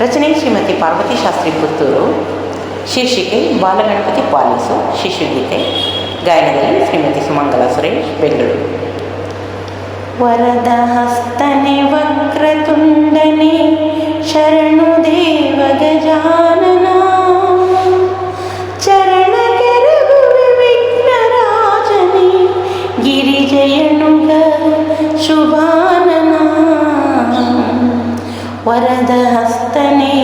ರಚನೆ ಶ್ರೀಮತಿ ಪಾರ್ವತಿ ಶಾಸ್ತ್ರಿ ಪುತ್ತೂರು. ಶೀರ್ಷಿಕೆ ಬಾಲಗಣಪತಿ ಪಾಲಿಸು ಶಿಶುಗೀತೆ. ಗಾಯನದಲ್ಲಿ ಶ್ರೀಮತಿ ಸುಮಂಗಲ ಸುರೇಶ್, ಬೆಂಗಳೂರು. ವರದ ಹಸ್ತನೆ ವಕ್ರತುಂಡನೆ ಶರಣು ದೇವ ಗಜಾನನ, ಚರಣ ಕೆರಗುವೆ ವಿಘ್ನರಾಜನೆ ಗಿರಿಜಯನುಗ ಶುಭಾನನ. ವರದ ಹಸ್ತನೆ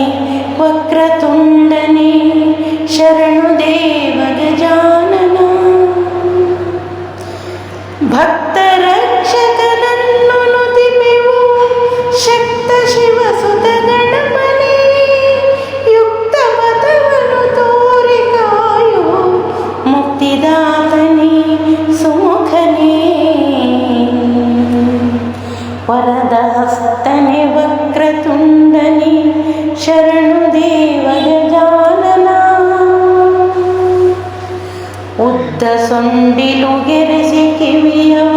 ವಕ್ರತುಂಡನೆ ಶರಣು ದೇವ ಗಜಾನನ, ಭಕ್ತ ರಕ್ಷಕನನ್ನು ನುತಿಪೆವು ಶಕ್ತ ಶಿವಸುತ ಗಣಪನೇ, ಯುಕ್ತ ಪಥವನ್ನು ತೋರಿ ಕಾಯೋ ಮುಕ್ತಿದಾತನೇ ಸುಮುಖನೇ. ವರದ ಹಸ್ತನೆ ವಕ್ರತುಂಡನೆ ಶರಣು ದೇವ ಗಜಾನನ, ಉದ್ದ ಸೊಂಡಿಲು ಗೆರೆಸಿ ಕಿವಿಯವ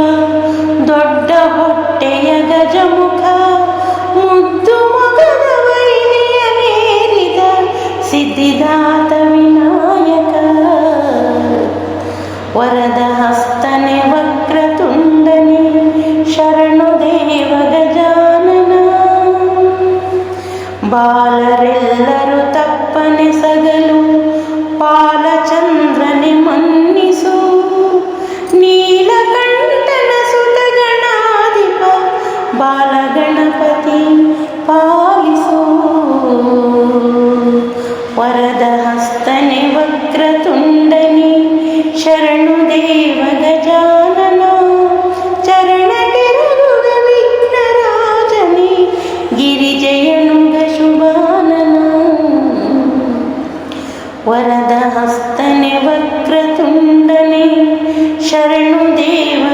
ದೊಡ್ಡ ಹೊಟ್ಟೆಯ ಗಜಮುಖ, ಮುದ್ದು ಮೊಗದ ವೈನಿಯ ನೇರಿದ ಸಿದ್ಧಿದಾತ ವಿನಾಯಕ. ವರದ ಹಸ್ತನೆ ವಕ್ರತುಂಡನೆ ಶರಣು ದೇವ ಗಜಾನನ, ಬಾಲರೆಲ್ಲರೂ ತಪ್ಪನೆ ಸಗಲು ಪಾಲಚಂದ್ರನೆ ಮನ್ನಿಸು, ನೀಲಕಂಠನ ಸುತ ಗಣಾಧಿಪ ಬಾಲಗಣಪತಿ ಪಾಲಿಸು. ವರದ ಹಸ್ತನೆ ವಕ್ರತುಂಡನೆ ಶರಣು ದೇವ ಗಜಾನನ, ಚರಣ ಕೆರಗುವೆ ವಿಘ್ನರಾಜನೆ ಗಿರಿಜಯನುಗ ಶುಭಾನನ. ವರದ ಹಸ್ತನೆ ವಕ್ರತುಂಡನೆ ಶರಣು ದೇವ